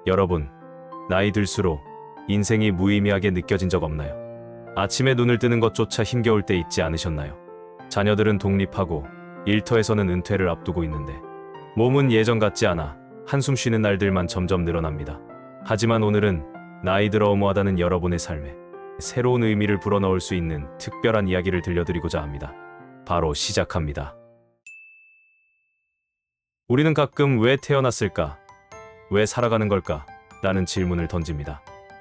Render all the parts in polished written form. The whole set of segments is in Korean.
여러분, 나이 들수록 인생이 무의미하게 느껴진 적 없나요? 아침에 눈을 뜨는 것조차 힘겨울 때 있지 않으셨나요? 자녀들은 독립하고 일터에서는 은퇴를 앞두고 있는데 몸은 예전 같지 않아 한숨 쉬는 날들만 점점 늘어납니다. 하지만 오늘은 나이 들어 어머하다는 여러분의 삶에 새로운 의미를 불어넣을 수 있는 특별한 이야기를 들려드리고자 합니다. 바로 시작합니다. 우리는 가끔 왜 태어났을까? 왜 살아가는 걸까? 라는 질문을 던집니다.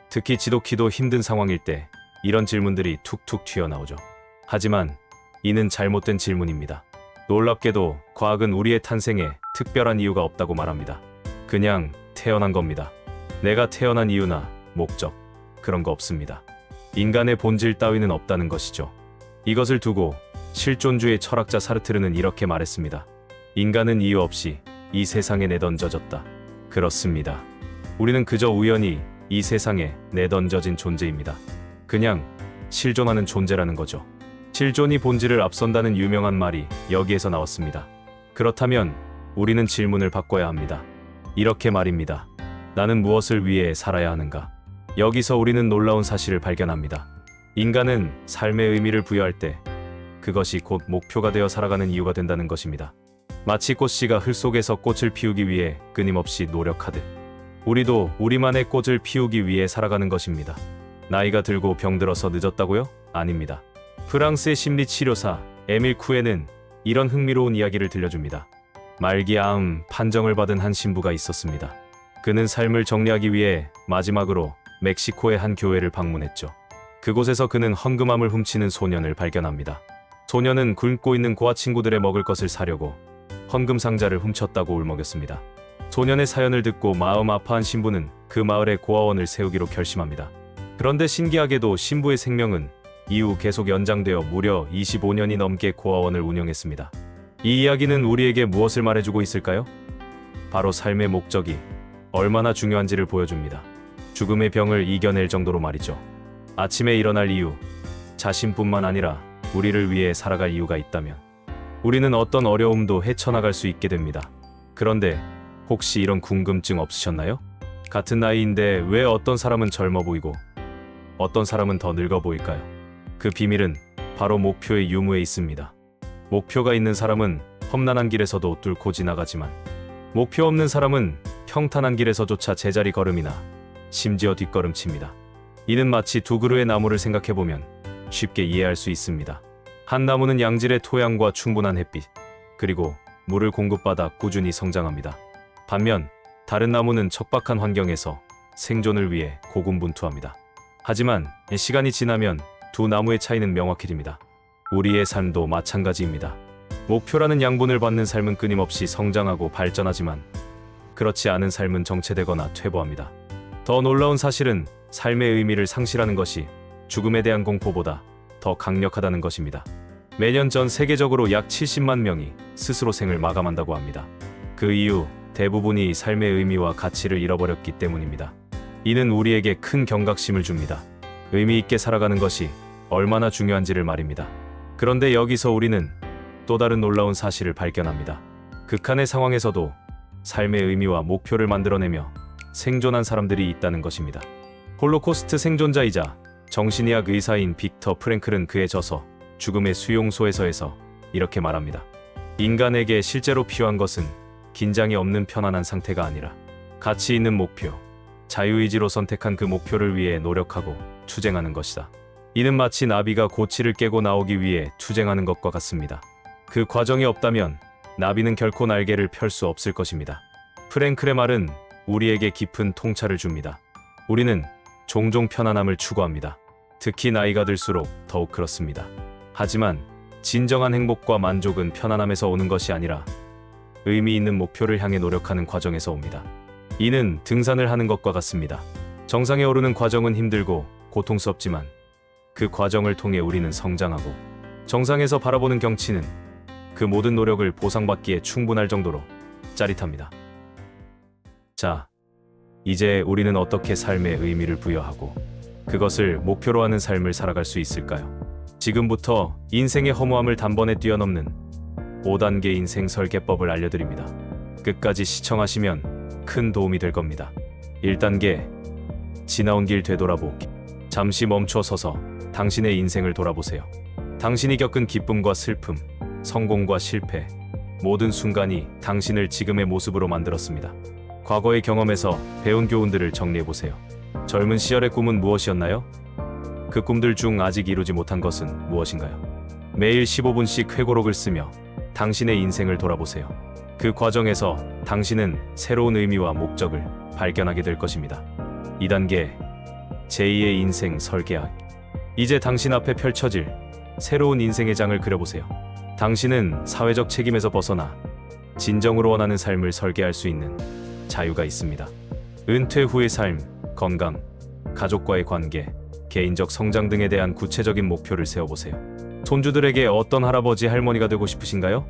특히 지독히도 힘든 상황일 때 이런 질문들이 툭툭 튀어나오죠. 하지만 이는 잘못된 질문입니다. 놀랍게도 과학은 우리의 탄생에 특별한 이유가 없다고 말합니다. 그냥 태어난 겁니다. 내가 태어난 이유나 목적, 그런 거 없습니다. 인간의 본질 따위는 없다는 것이죠. 이것을 두고 실존주의 철학자 사르트르는 이렇게 말했습니다. 인간은 이유 없이 이 세상에 내던져졌다. 그렇습니다. 우리는 그저 우연히 이 세상에 내던져진 존재입니다. 그냥 실존하는 존재라는 거죠. 실존이 본질을 앞선다는 유명한 말이 여기에서 나왔습니다. 그렇다면 우리는 질문을 바꿔야 합니다. 이렇게 말입니다. 나는 무엇을 위해 살아야 하는가? 여기서 우리는 놀라운 사실을 발견합니다. 인간은 삶의 의미를 부여할 때 그것이 곧 목표가 되어 살아가는 이유가 된다는 것입니다. 마치 꽃씨가 흘 속에서 꽃을 피우기 위해 끊임없이 노력하듯 우리도 우리만의 꽃을 피우기 위해 살아가는 것입니다. 나이가 들고 병들어서 늦었다고요? 아닙니다. 프랑스의 심리치료사 에밀 쿠에는 이런 흥미로운 이야기를 들려줍니다. 말기 암 판정을 받은 한 신부가 있었습니다. 그는 삶을 정리하기 위해 마지막으로 멕시코의 한 교회를 방문했죠. 그곳에서 그는 헌금함을 훔치는 소년을 발견합니다. 소년은 굶고 있는 고아 친구들의 먹을 것을 사려고 헌금 상자를 훔쳤다고 울먹였습니다. 소년의 사연을 듣고 마음 아파한 신부는 그 마을에 고아원을 세우기로 결심합니다. 그런데 신기하게도 신부의 생명은 이후 계속 연장되어 무려 25년이 넘게 고아원을 운영했습니다. 이 이야기는 우리에게 무엇을 말해주고 있을까요? 바로 삶의 목적이 얼마나 중요한지를 보여줍니다. 죽음의 병을 이겨낼 정도로 말이죠. 아침에 일어날 이유, 자신뿐만 아니라 우리를 위해 살아갈 이유가 있다면 우리는 어떤 어려움도 헤쳐나갈 수 있게 됩니다. 그런데 혹시 이런 궁금증 없으셨나요? 같은 나이인데 왜 어떤 사람은 젊어 보이고 어떤 사람은 더 늙어 보일까요? 그 비밀은 바로 목표의 유무에 있습니다. 목표가 있는 사람은 험난한 길에서도 뚫고 지나가지만 목표 없는 사람은 평탄한 길에서조차 제자리 걸음이나 심지어 뒷걸음칩니다. 이는 마치 두 그루의 나무를 생각해보면 쉽게 이해할 수 있습니다. 한 나무는 양질의 토양과 충분한 햇빛, 그리고 물을 공급받아 꾸준히 성장합니다. 반면 다른 나무는 척박한 환경에서 생존을 위해 고군분투합니다. 하지만 시간이 지나면 두 나무의 차이는 명확해집니다. 우리의 삶도 마찬가지입니다. 목표라는 양분을 받는 삶은 끊임없이 성장하고 발전하지만 그렇지 않은 삶은 정체되거나 퇴보합니다. 더 놀라운 사실은 삶의 의미를 상실하는 것이 죽음에 대한 공포보다 더 강력하다는 것입니다. 매년 전 세계적으로 약 70만 명이 스스로 생을 마감한다고 합니다. 그 이유 대부분이 삶의 의미와 가치를 잃어버렸기 때문입니다. 이는 우리에게 큰 경각심을 줍니다. 의미 있게 살아가는 것이 얼마나 중요한지를 말입니다. 그런데 여기서 우리는 또 다른 놀라운 사실을 발견합니다. 극한의 상황에서도 삶의 의미와 목표를 만들어내며 생존한 사람들이 있다는 것입니다. 홀로코스트 생존자이자 정신의학 의사인 빅터 프랭클은 그의 저서 죽음의 수용소에서에서 이렇게 말합니다. 인간에게 실제로 필요한 것은 긴장이 없는 편안한 상태가 아니라 가치 있는 목표, 자유의지로 선택한 그 목표를 위해 노력하고 투쟁하는 것이다. 이는 마치 나비가 고치를 깨고 나오기 위해 투쟁하는 것과 같습니다. 그 과정이 없다면 나비는 결코 날개를 펼 수 없을 것입니다. 프랭클의 말은 우리에게 깊은 통찰을 줍니다. 우리는 종종 편안함을 추구합니다. 특히 나이가 들수록 더욱 그렇습니다. 하지만 진정한 행복과 만족은 편안함에서 오는 것이 아니라 의미 있는 목표를 향해 노력하는 과정에서 옵니다. 이는 등산을 하는 것과 같습니다. 정상에 오르는 과정은 힘들고 고통스럽지만 그 과정을 통해 우리는 성장하고 정상에서 바라보는 경치는 그 모든 노력을 보상받기에 충분할 정도로 짜릿합니다. 자, 이제 우리는 어떻게 삶의 의미를 부여하고 그것을 목표로 하는 삶을 살아갈 수 있을까요? 지금부터 인생의 허무함을 단번에 뛰어넘는 5단계 인생 설계법을 알려드립니다. 끝까지 시청하시면 큰 도움이 될 겁니다. 1단계. 지나온 길 되돌아보기. 잠시 멈춰 서서 당신의 인생을 돌아보세요. 당신이 겪은 기쁨과 슬픔, 성공과 실패, 모든 순간이 당신을 지금의 모습으로 만들었습니다. 과거의 경험에서 배운 교훈들을 정리해보세요. 젊은 시절의 꿈은 무엇이었나요? 그 꿈들 중 아직 이루지 못한 것은 무엇인가요? 매일 15분씩 회고록을 쓰며 당신의 인생을 돌아보세요. 그 과정에서 당신은 새로운 의미와 목적을 발견하게 될 것입니다. 2단계. 제2의 인생 설계하기. 이제 당신 앞에 펼쳐질 새로운 인생의 장을 그려보세요. 당신은 사회적 책임에서 벗어나 진정으로 원하는 삶을 설계할 수 있는 자유가 있습니다. 은퇴 후의 삶, 건강, 가족과의 관계, 개인적 성장 등에 대한 구체적인 목표를 세워보세요. 손주들에게 어떤 할아버지, 할머니가 되고 싶으신가요?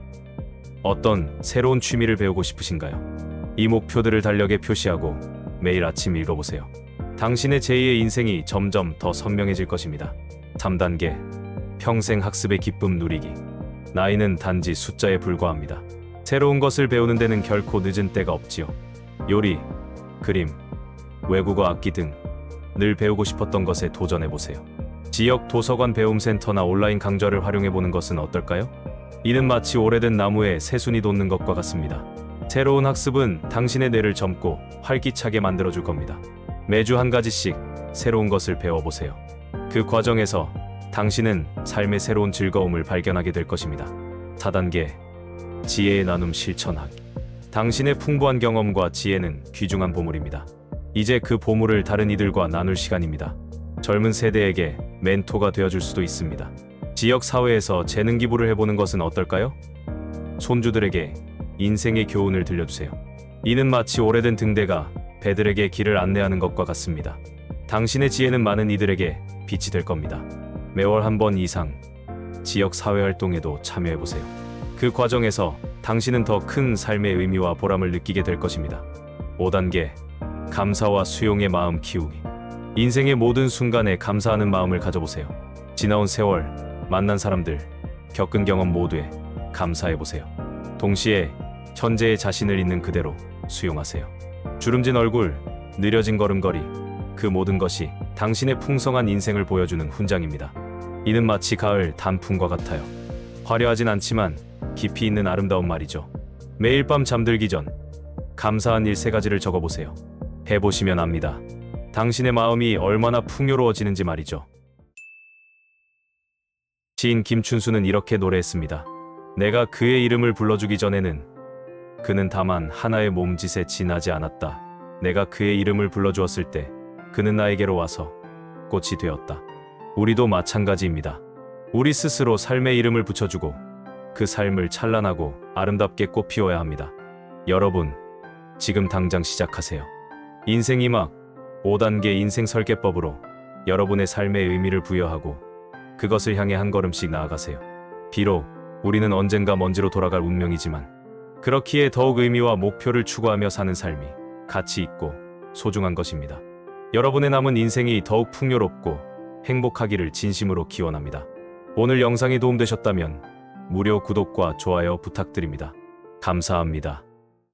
어떤 새로운 취미를 배우고 싶으신가요? 이 목표들을 달력에 표시하고 매일 아침 읽어보세요. 당신의 제2의 인생이 점점 더 선명해질 것입니다. 3단계. 평생 학습의 기쁨 누리기. 나이는 단지 숫자에 불과합니다. 새로운 것을 배우는 데는 결코 늦은 때가 없지요. 요리, 그림, 외국어 악기 등 늘 배우고 싶었던 것에 도전해보세요. 지역 도서관 배움센터나 온라인 강좌를 활용해보는 것은 어떨까요? 이는 마치 오래된 나무에 새순이 돋는 것과 같습니다. 새로운 학습은 당신의 뇌를 젊고 활기차게 만들어줄 겁니다. 매주 한 가지씩 새로운 것을 배워보세요. 그 과정에서 당신은 삶의 새로운 즐거움을 발견하게 될 것입니다. 4단계. 지혜의 나눔 실천하기. 당신의 풍부한 경험과 지혜는 귀중한 보물입니다. 이제 그 보물을 다른 이들과 나눌 시간입니다. 젊은 세대에게 멘토가 되어줄 수도 있습니다. 지역 사회에서 재능 기부를 해보는 것은 어떨까요? 손주들에게 인생의 교훈을 들려주세요. 이는 마치 오래된 등대가 배들에게 길을 안내하는 것과 같습니다. 당신의 지혜는 많은 이들에게 빛이 될 겁니다. 매월 한 번 이상 지역 사회 활동에도 참여해보세요. 그 과정에서 당신은 더 큰 삶의 의미와 보람을 느끼게 될 것입니다. 5단계. 감사와 수용의 마음 키우기. 인생의 모든 순간에 감사하는 마음을 가져보세요. 지나온 세월, 만난 사람들, 겪은 경험 모두에 감사해보세요. 동시에 현재의 자신을 있는 그대로 수용하세요. 주름진 얼굴, 느려진 걸음걸이, 그 모든 것이 당신의 풍성한 인생을 보여주는 훈장입니다. 이는 마치 가을 단풍과 같아요. 화려하진 않지만 깊이 있는 아름다운 말이죠. 매일 밤 잠들기 전 감사한 일 3가지를 적어보세요. 해보시면 압니다. 당신의 마음이 얼마나 풍요로워지는지 말이죠. 시인 김춘수는 이렇게 노래했습니다. 내가 그의 이름을 불러주기 전에는 그는 다만 하나의 몸짓에 지나지 않았다. 내가 그의 이름을 불러주었을 때 그는 나에게로 와서 꽃이 되었다. 우리도 마찬가지입니다. 우리 스스로 삶의 이름을 붙여주고 그 삶을 찬란하고 아름답게 꽃피워야 합니다. 여러분, 지금 당장 시작하세요. 인생 2막 5단계 인생 설계법으로 여러분의 삶의 의미를 부여하고 그것을 향해 한 걸음씩 나아가세요. 비록 우리는 언젠가 먼지로 돌아갈 운명이지만 그렇기에 더욱 의미와 목표를 추구하며 사는 삶이 가치 있고 소중한 것입니다. 여러분의 남은 인생이 더욱 풍요롭고 행복하기를 진심으로 기원합니다. 오늘 영상이 도움되셨다면 무료 구독과 좋아요 부탁드립니다. 감사합니다.